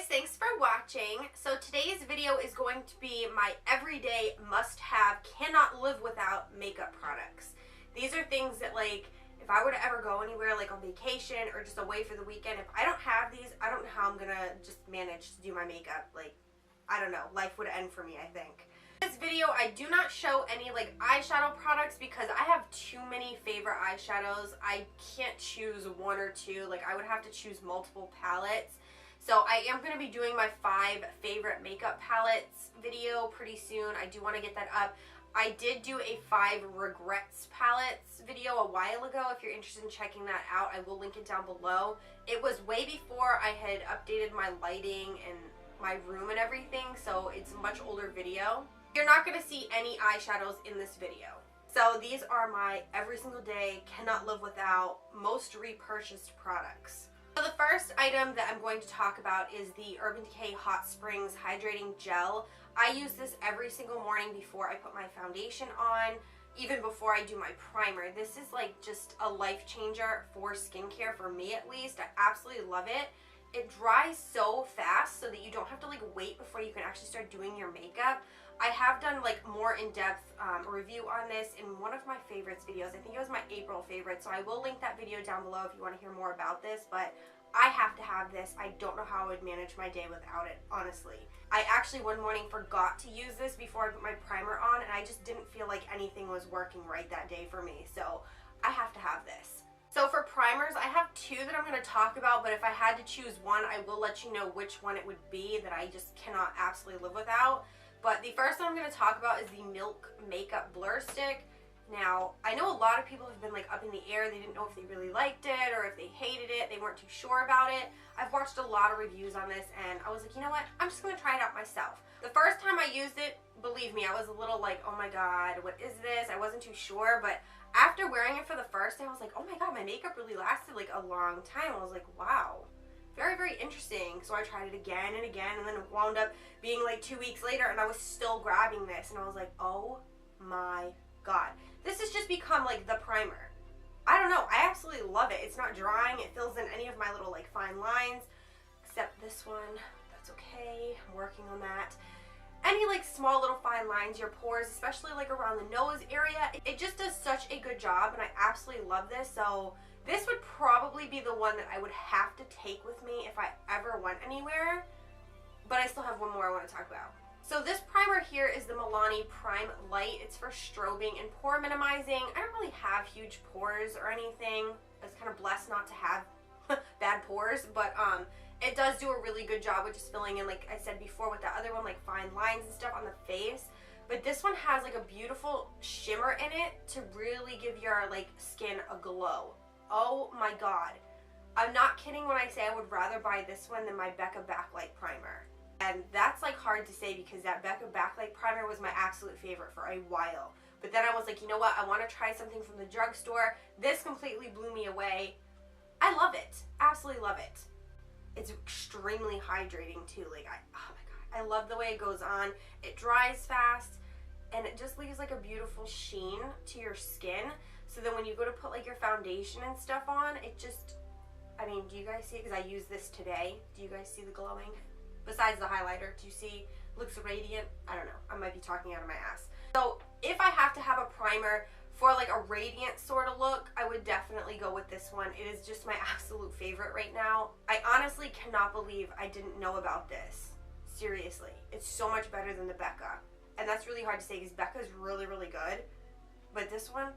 guys, thanks for watching. So today's video is going to be my everyday must-have, cannot live without makeup products. These are things that, like, if I were to ever go anywhere, like on vacation or just away for the weekend, if I don't have these, I don't know how I'm gonna just manage to do my makeup. Like, I don't know, life would end for me, I think. In this video, I do not show any like eyeshadow products because I have too many favorite eyeshadows. I can't choose one or two. Like, I would have to choose multiple palettes. So I am going to be doing my 5 favorite makeup palettes video pretty soon. I do want to get that up. I did do a 5 regrets palettes video a while ago. If you're interested in checking that out, I will link it down below. It was way before I had updated my lighting and my room and everything, so it's a much older video. You're not going to see any eyeshadows in this video. So these are my every single day, cannot live without, most repurchased products. So the first item that I'm going to talk about is the Urban Decay Hot Springs Hydrating Gel. I use this every single morning before I put my foundation on, even before I do my primer. This is like just a life changer for skincare, for me at least. I absolutely love it. It dries so fast so that you don't have to like wait before you can actually start doing your makeup. I have done like more in-depth review on this in one of my favorites videos. I think it was my April favorite, so I will link that video down below if you want to hear more about this, but I have to have this. I don't know how I would manage my day without it, honestly. I actually one morning forgot to use this before I put my primer on, and I just didn't feel like anything was working right that day for me, so I have to have this. So for primers, I have 2 that I'm going to talk about, but if I had to choose one, I will let you know which one it would be that I just cannot absolutely live without. But the first one I'm going to talk about is the Milk Makeup Blur Stick. Now, I know a lot of people have been like up in the air. They didn't know if they really liked it or if they hated it. They weren't too sure about it. I've watched a lot of reviews on this and I was like, you know what? I'm just going to try it out myself. The first time I used it, believe me, I was a little like, oh my god, what is this? I wasn't too sure, but after wearing it for the first day, I was like, oh my god, my makeup really lasted like a long time. I was like, wow. Very, very interesting. So I tried it again and again, and then it wound up being like 2 weeks later, and I was still grabbing this, and I was like, oh my god. This has just become like the primer. I don't know. I absolutely love it. It's not drying. It fills in any of my little like fine lines, except this one. That's okay. I'm working on that. Any like small little fine lines, your pores, especially like around the nose area, it just does such a good job, and I absolutely love this. So this would probably be the one that I would have to take with me if I ever went anywhere, but I still have one more I want to talk about. So this primer here is the Milani Prime Light. It's for strobing and pore minimizing. I don't really have huge pores or anything. I was kind of blessed not to have bad pores, but it does do a really good job with just filling in, like I said before with that other one, like fine lines and stuff on the face. But this one has like a beautiful shimmer in it to really give your like skin a glow. Oh my god. I'm not kidding when I say I would rather buy this one than my Becca Backlight Primer. And that's like hard to say because that Becca Backlight Primer was my absolute favorite for a while. But then I was like, you know what? I want to try something from the drugstore. This completely blew me away. I love it. Absolutely love it. It's extremely hydrating too. Like, oh my god. I love the way it goes on. It dries fast and it just leaves like a beautiful sheen to your skin. So then when you go to put like your foundation and stuff on, it just, I mean, do you guys see it? Because I used this today. Do you guys see the glowing? Besides the highlighter, do you see? Looks radiant. I don't know. I might be talking out of my ass. So if I have to have a primer for like a radiant sort of look, I would definitely go with this one. It is just my absolute favorite right now. I honestly cannot believe I didn't know about this. Seriously. It's so much better than the Becca. And that's really hard to say because Becca is really, really good. But this one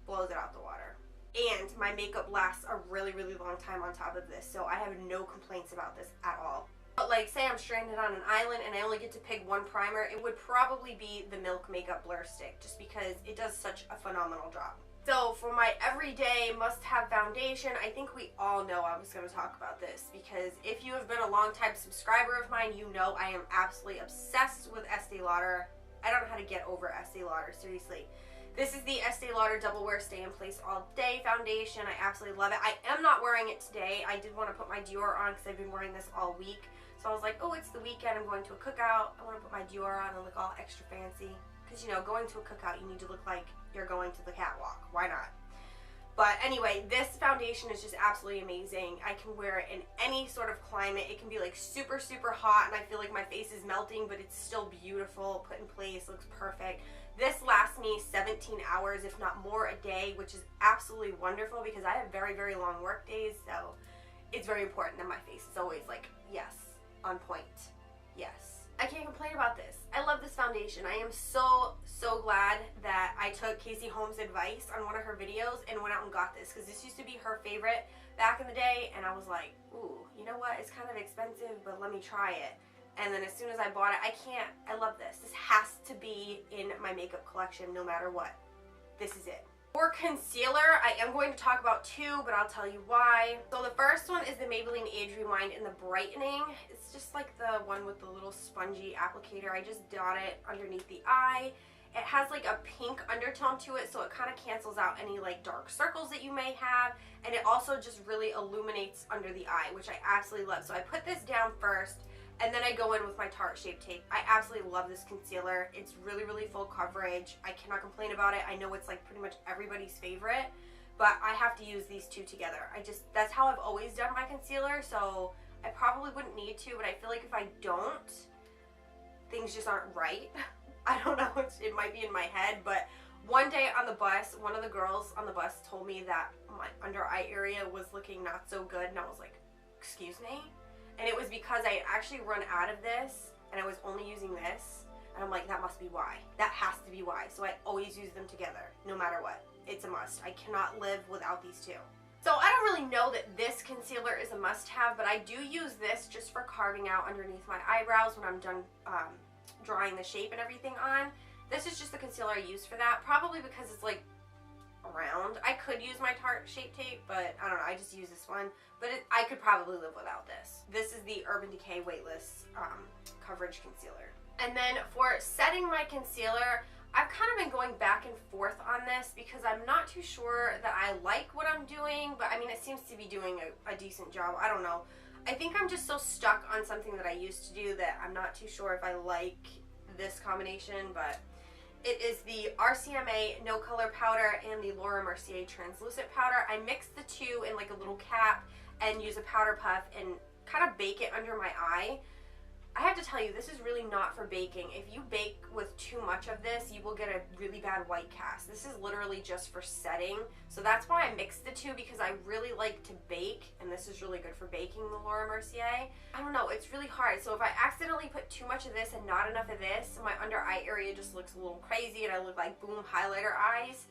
blows it out the water. And my makeup lasts a really, really long time on top of this, so I have no complaints about this at all. But like, say I'm stranded on an island and I only get to pick one primer, it would probably be the Milk Makeup Blur Stick, just because it does such a phenomenal job. So for my everyday must-have foundation, I think we all know I was going to talk about this, because if you have been a long-time subscriber of mine, you know I am absolutely obsessed with Estee Lauder. I don't know how to get over Estee Lauder, seriously. This is the Estee Lauder Double Wear Stay in Place All Day foundation. I absolutely love it. I am not wearing it today. I did want to put my Dior on because I've been wearing this all week. So I was like, oh, it's the weekend. I'm going to a cookout. I want to put my Dior on and look all extra fancy. Because, you know, going to a cookout, you need to look like you're going to the catwalk. Why not? But anyway, this foundation is just absolutely amazing. I can wear it in any sort of climate. It can be like super, super hot and I feel like my face is melting, but it's still beautiful, put in place, looks perfect. This lasts me 17 hours, if not more, a day, which is absolutely wonderful because I have very, very long work days. So it's very important that my face is always like, yes, on point. Yes. I can't complain about this. I love this foundation. I am so, so glad that I took Casey Holmes' advice on one of her videos and went out and got this, because this used to be her favorite back in the day, and I was like, ooh, you know what? It's kind of expensive, but let me try it. And then as soon as I bought it, I love this. This has to be in my makeup collection no matter what. This is it. For concealer, I am going to talk about two, but I'll tell you why. So the first one is the Maybelline Age Rewind in the Brightening. It's just like the one with the little spongy applicator. I just dot it underneath the eye. It has like a pink undertone to it, so it kind of cancels out any like dark circles that you may have. And it also just really illuminates under the eye, which I absolutely love. So I put this down first, and then I go in with my Tarte Shape Tape. I absolutely love this concealer. It's really, really full coverage. I cannot complain about it. I know it's like pretty much everybody's favorite, but I have to use these two together. That's how I've always done my concealer, so I probably wouldn't need to, but I feel like if I don't, things just aren't right. I don't know, it might be in my head, but one day on the bus, one of the girls on the bus told me that my under eye area was looking not so good, and I was like, excuse me? And it was because I had actually run out of this and I was only using this, and I'm like, that must be why. That has to be why. So I always use them together no matter what. It's a must. I cannot live without these two. So I don't really know that this concealer is a must-have, but I do use this just for carving out underneath my eyebrows when I'm done drawing the shape and everything on. This is just the concealer I use for that, probably because it's like around. I could use my Tarte Shape Tape, but I don't know, I just use this one. But I could probably live without this. This is the Urban Decay Weightless Coverage Concealer. And then for setting my concealer, I've kind of been going back and forth on this because I'm not too sure that I like what I'm doing, but I mean, it seems to be doing a decent job. I don't know. I think I'm just so stuck on something that I used to do that I'm not too sure if I like this combination, but it is the RCMA No Color Powder and the Laura Mercier Translucent Powder. I mixed the two in like a little cap and use a powder puff and kind of bake it under my eye. I have to tell you, this is really not for baking. If you bake with too much of this, you will get a really bad white cast. This is literally just for setting. So that's why I mixed the two, because I really like to bake, and this is really good for baking, the Laura Mercier. I don't know, it's really hard. So if I accidentally put too much of this and not enough of this, my under eye area just looks a little crazy and I look like boom highlighter eyes.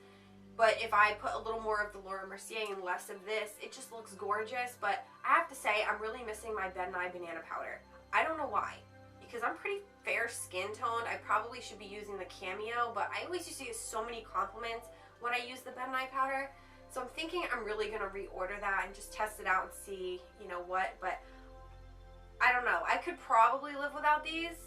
But if I put a little more of the Laura Mercier and less of this, it just looks gorgeous. But I have to say, I'm really missing my Ben Nye Banana Powder. I don't know why, because I'm pretty fair skin toned. I probably should be using the Cameo, but I always used to get so many compliments when I use the Ben Nye powder. So I'm thinking I'm really going to reorder that and just test it out and see, you know what. But I don't know. I could probably live without these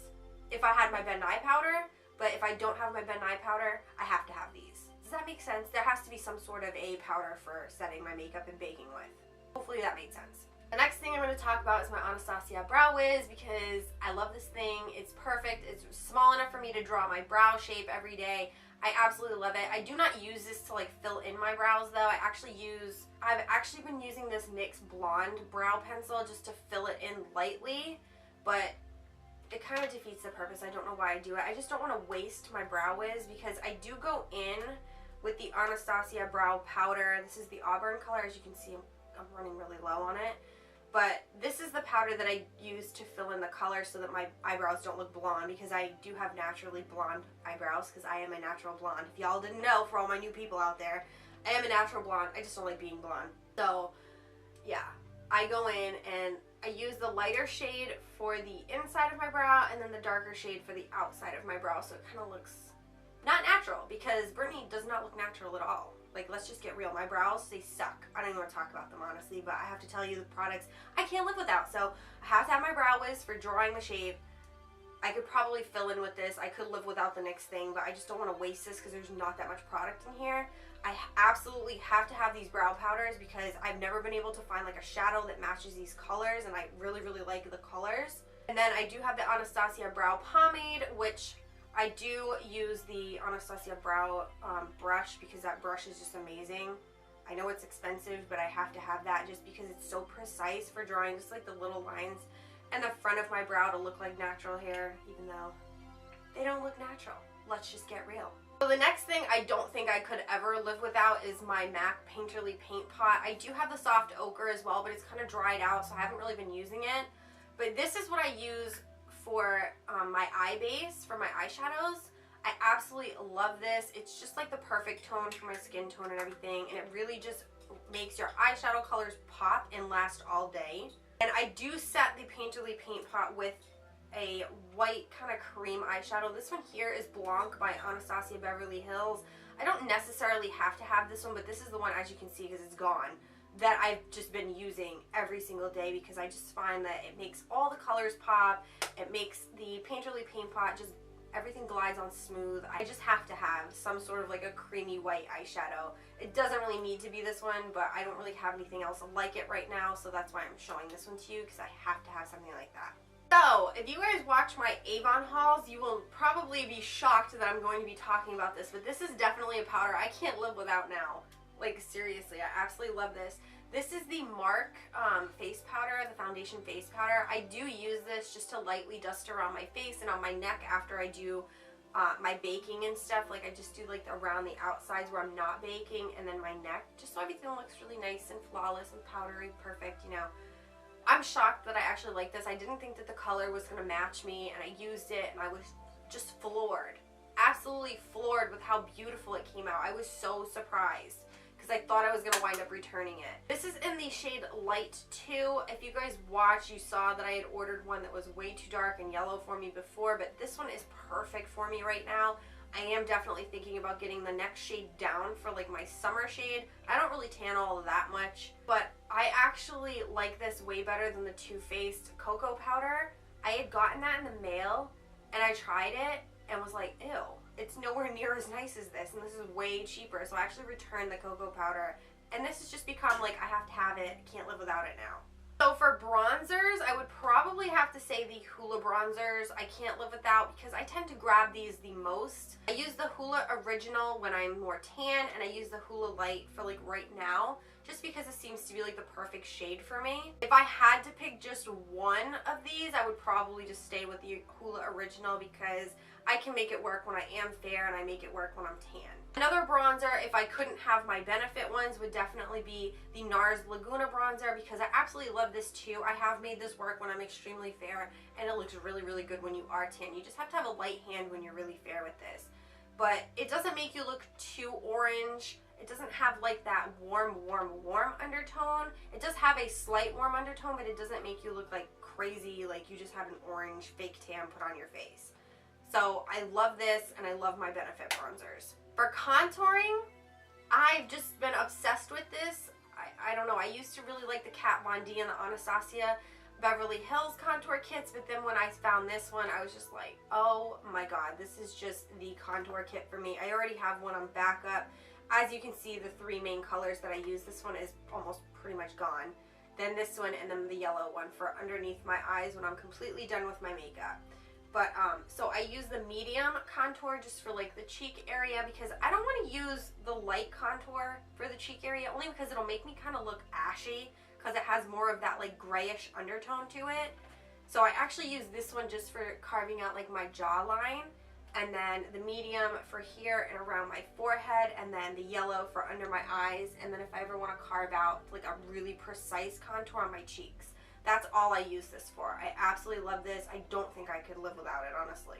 if I had my Ben Nye powder, but if I don't have my Ben Nye powder, I have to have these. Does that make sense? There has to be some sort of a powder for setting my makeup and baking with. Hopefully that made sense. The next thing I'm going to talk about is my Anastasia Brow Wiz, because I love this thing. It's perfect. It's small enough for me to draw my brow shape every day. I absolutely love it. I do not use this to like fill in my brows though. I've actually been using this NYX Blonde brow pencil just to fill it in lightly, but it kind of defeats the purpose. I don't know why I do it. I just don't want to waste my Brow Wiz, because I do go in with the Anastasia Brow Powder. This is the Auburn color. As you can see, I'm running really low on it. But this is the powder that I use to fill in the color so that my eyebrows don't look blonde, because I do have naturally blonde eyebrows, because I am a natural blonde. If y'all didn't know, for all my new people out there, I am a natural blonde. I just don't like being blonde. So, yeah. I go in and I use the lighter shade for the inside of my brow and then the darker shade for the outside of my brow, so it kind of looks not natural, because Brittany does not look natural at all. Like, let's just get real. My brows, they suck. I don't even want to talk about them, honestly, but I have to tell you, the products I can't live without. So I have to have my Brow Wiz for drawing the shape. I could probably fill in with this. I could live without the NYX thing, but I just don't want to waste this because there's not that much product in here. I absolutely have to have these brow powders because I've never been able to find like a shadow that matches these colors, and I really, really like the colors. And then I do have the Anastasia Brow Pomade, which I do use the Anastasia Brow brush, because that brush is just amazing. I know it's expensive, but I have to have that just because it's so precise for drawing just like the little lines and the front of my brow to look like natural hair, even though they don't look natural. Let's just get real. So the next thing I don't think I could ever live without is my MAC Painterly paint pot. I do have the soft ochre as well, but it's kind of dried out, so I haven't really been using it. But this is what I use for my eye base, for my eyeshadows. I absolutely love this. It's just like the perfect tone for my skin tone and everything, and it really just makes your eyeshadow colors pop and last all day. And I do set the Painterly paint pot with a white kind of cream eyeshadow. This one here is Blanc by Anastasia Beverly Hills. I don't necessarily have to have this one, but this is the one, as you can see, because it's gone, that I've just been using every single day because I just find that it makes all the colors pop. It makes the Painterly paint pot just, everything glides on smooth. I just have to have some sort of like a creamy white eyeshadow. It doesn't really need to be this one, but I don't really have anything else like it right now, so that's why I'm showing this one to you, because I have to have something like that. So, if you guys watch my Avon hauls, you will probably be shocked that I'm going to be talking about this, but this is definitely a powder I can't live without now. Like, seriously, I absolutely love this. This is the Mark face powder, the foundation face powder. I do use this just to lightly dust around my face and on my neck after I do my baking and stuff. Like, I just do like around the outsides where I'm not baking, and then my neck, just so everything looks really nice and flawless and powdery, perfect, you know. I'm shocked that I actually like this. I didn't think that the color was going to match me, and I used it, and I was just floored. Absolutely floored with how beautiful it came out. I was so surprised because I thought I was going to wind up returning it. This is in the shade Light 2. If you guys watched, you saw that I had ordered one that was way too dark and yellow for me before, but this one is perfect for me right now. I am definitely thinking about getting the next shade down for like my summer shade. I don't really tan all that much, but I actually like this way better than the Too Faced cocoa powder. I had gotten that in the mail and I tried it and was like, ew, it's nowhere near as nice as this, and this is way cheaper. So I actually returned the cocoa powder, and this has just become like, I have to have it, can't live without it now. So for bronzers, I would probably have to say the Hoola bronzers. I can't live without because I tend to grab these the most. I use the Hoola Original when I'm more tan, and I use the Hoola Light for like right now, just because it seems to be like the perfect shade for me. If I had to pick just one of these, I would probably just stay with the Hoola Original because I can make it work when I am fair and I make it work when I'm tan. Another bronzer, if I couldn't have my Benefit ones, would definitely be the NARS Laguna bronzer because I absolutely love this too. I have made this work when I'm extremely fair, and it looks really, really good when you are tan. You just have to have a light hand when you're really fair with this. But it doesn't make you look too orange. It doesn't have like that warm undertone. It does have a slight warm undertone, but it doesn't make you look like crazy, like you just have an orange fake tan put on your face. So I love this, and I love my Benefit bronzers. For contouring, I've just been obsessed with this. I don't know, I used to really like the Kat Von D and the Anastasia Beverly Hills contour kits, but then when I found this one, I was just like, oh my god, this is just the contour kit for me. I already have one on backup. As you can see, the three main colors that I use, this one is almost pretty much gone. Then this one, and then the yellow one for underneath my eyes when I'm completely done with my makeup. But, so I use the medium contour just for like the cheek area because I don't want to use the light contour for the cheek area, only because it'll make me kind of look ashy because it has more of that like grayish undertone to it. So I actually use this one just for carving out like my jawline, and then the medium for here and around my forehead, and then the yellow for under my eyes, and then if I ever want to carve out like a really precise contour on my cheeks. That's all I use this for. I absolutely love this. I don't think I could live without it, honestly.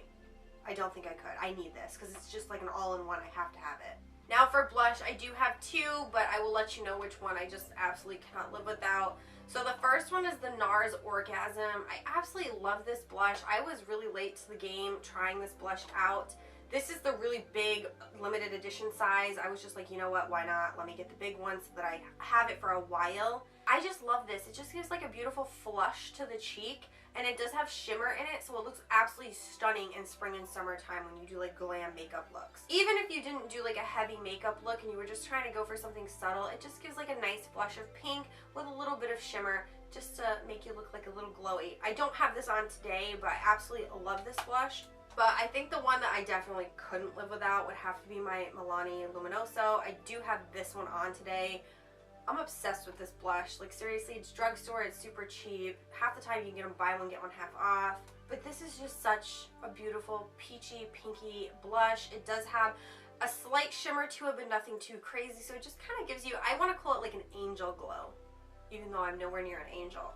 I don't think I could. I need this because it's just like an all-in-one. I have to have it. Now for blush, I do have two, but I will let you know which one I just absolutely cannot live without. So the first one is the NARS Orgasm. I absolutely love this blush. I was really late to the game trying this blush out. This is the really big limited edition size. I was just like, you know what, why not? Let me get the big one so that I have it for a while. I just love this. It just gives like a beautiful flush to the cheek, and it does have shimmer in it, so it looks absolutely stunning in spring and summertime when you do like glam makeup looks. Even if you didn't do like a heavy makeup look and you were just trying to go for something subtle, it just gives like a nice blush of pink with a little bit of shimmer just to make you look like a little glowy. I don't have this on today, but I absolutely love this blush. But I think the one that I definitely couldn't live without would have to be my Milani Luminoso. I do have this one on today. I'm obsessed with this blush. Like, seriously, it's drugstore, it's super cheap. Half the time you can get them buy one, get one half off. But this is just such a beautiful peachy, pinky blush. It does have a slight shimmer to it, but nothing too crazy. So it just kind of gives you, I want to call it like an angel glow. Even though I'm nowhere near an angel.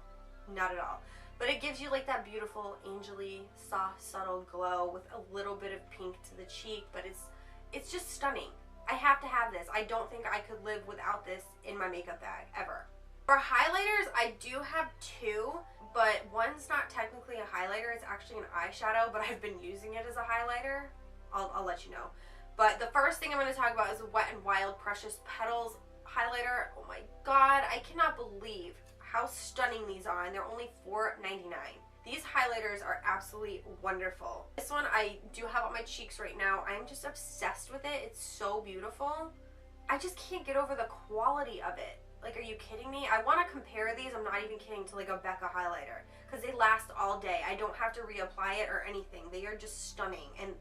Not at all. But it gives you like that beautiful, angel-y, soft, subtle glow with a little bit of pink to the cheek. But it's just stunning. I have to have this. I don't think I could live without this in my makeup bag, ever. For highlighters, I do have two, but one's not technically a highlighter. It's actually an eyeshadow, but I've been using it as a highlighter. I'll let you know. But the first thing I'm going to talk about is the Wet n Wild Precious Petals highlighter. Oh my god, I cannot believe how stunning these are, and they're only $4.99. These highlighters are absolutely wonderful. This one I do have on my cheeks right now. I'm just obsessed with it. It's so beautiful. I just can't get over the quality of it. Like, are you kidding me? I want to compare these, I'm not even kidding, to like a Becca highlighter, because they last all day. I don't have to reapply it or anything. They are just stunning, and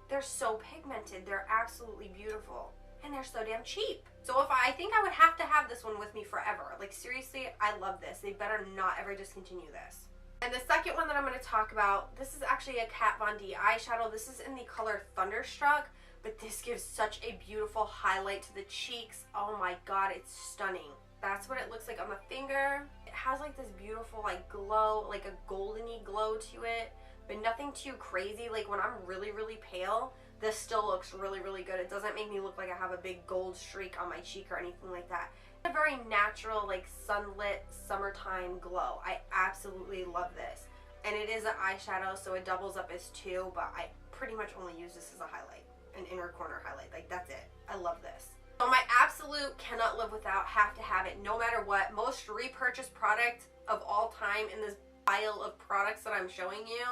they're so pigmented. They're absolutely beautiful, and they're so damn cheap. So I think I would have to have this one with me forever. Like, seriously, I love this. They better not ever discontinue this. And the second one that I'm going to talk about, this is actually a Kat Von D eyeshadow. This is in the color Thunderstruck, but this gives such a beautiful highlight to the cheeks. Oh my god, it's stunning. That's what it looks like on the finger. It has like this beautiful like glow, like a goldeny glow to it, but nothing too crazy. Like, when I'm really, really pale, this still looks really, really good. It doesn't make me look like I have a big gold streak on my cheek or anything like that. A very natural, like, sunlit summertime glow. I absolutely love this. And it is an eyeshadow, so it doubles up as two, but I pretty much only use this as a highlight, an inner corner highlight. Like, that's it. I love this. So my absolute cannot live without, have to have it no matter what. Most repurchased product of all time in this pile of products that I'm showing you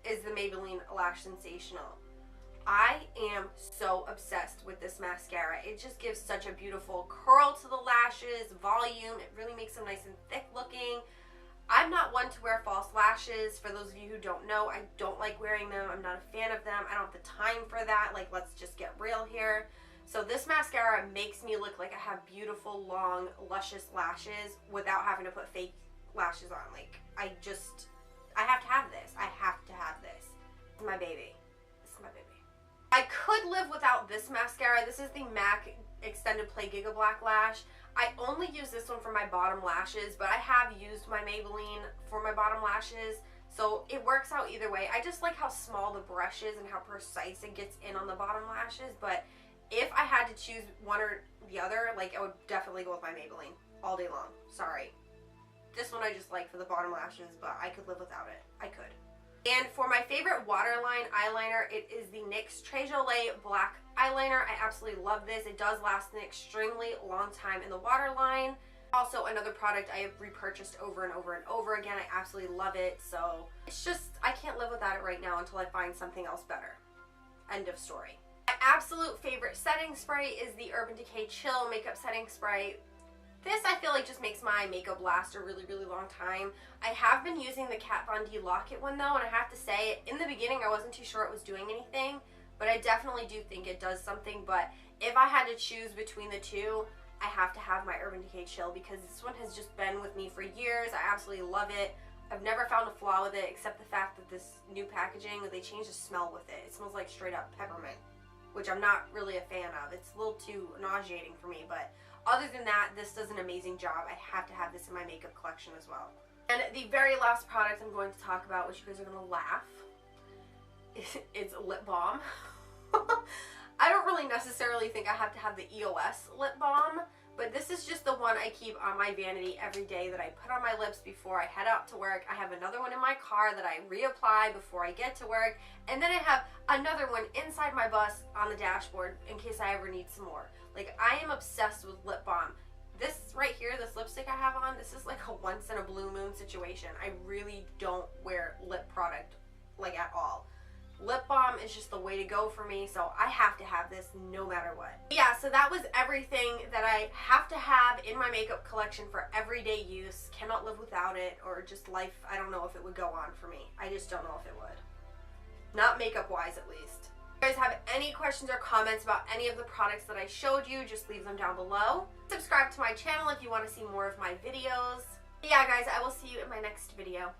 is the Maybelline Lash Sensational. I am so obsessed with this mascara. It just gives such a beautiful curl to the lashes, volume. It really makes them nice and thick looking. I'm not one to wear false lashes. For those of you who don't know, I don't like wearing them. I'm not a fan of them. I don't have the time for that. Like, let's just get real here. So this mascara makes me look like I have beautiful, long, luscious lashes without having to put fake lashes on. Like, I have to have this. I have to have this. It's my baby. This is my baby. I could live without this mascara. This is the MAC Extended Play Giga Black Lash. I only use this one for my bottom lashes, but I have used my Maybelline for my bottom lashes, so it works out either way. I just like how small the brush is and how precise it gets in on the bottom lashes, but if I had to choose one or the other, like, I would definitely go with my Maybelline all day long. Sorry. This one I just like for the bottom lashes, but I could live without it. I could. And for my favorite waterline eyeliner, it is the NYX Trejolet Black Eyeliner. I absolutely love this. It does last an extremely long time in the waterline. Also, another product I have repurchased over and over and over again. I absolutely love it. So it's just, I can't live without it right now until I find something else better. End of story. My absolute favorite setting spray is the Urban Decay Chill Makeup Setting Spray. This, I feel like, just makes my makeup last a really, really long time. I have been using the Kat Von D Lock-It one, though, and I have to say, in the beginning, I wasn't too sure it was doing anything, but I definitely do think it does something. But if I had to choose between the two, I have to have my Urban Decay Chill, because this one has just been with me for years. I absolutely love it. I've never found a flaw with it, except the fact that this new packaging, they changed the smell with it. It smells like straight-up peppermint, which I'm not really a fan of. It's a little too nauseating for me, but other than that, this does an amazing job. I have to have this in my makeup collection as well. And the very last product I'm going to talk about, which you guys are going to laugh, is lip balm. I don't really necessarily think I have to have the EOS lip balm, but this is just the one I keep on my vanity every day that I put on my lips before I head out to work. I have another one in my car that I reapply before I get to work, and then I have another one inside my bus on the dashboard in case I ever need some more. Like, I am obsessed with lip balm. This right here, this lipstick I have on, this is like a once in a blue moon situation. I really don't wear lip product, like, at all. Lip balm is just the way to go for me, so I have to have this no matter what. Yeah, so that was everything that I have to have in my makeup collection for everyday use. Cannot live without it, or just life, I don't know if it would go on for me. I just don't know if it would. Not makeup wise, at least. If you guys have any questions or comments about any of the products that I showed you, just leave them down below. Subscribe to my channel if you want to see more of my videos. But yeah, guys, I will see you in my next video.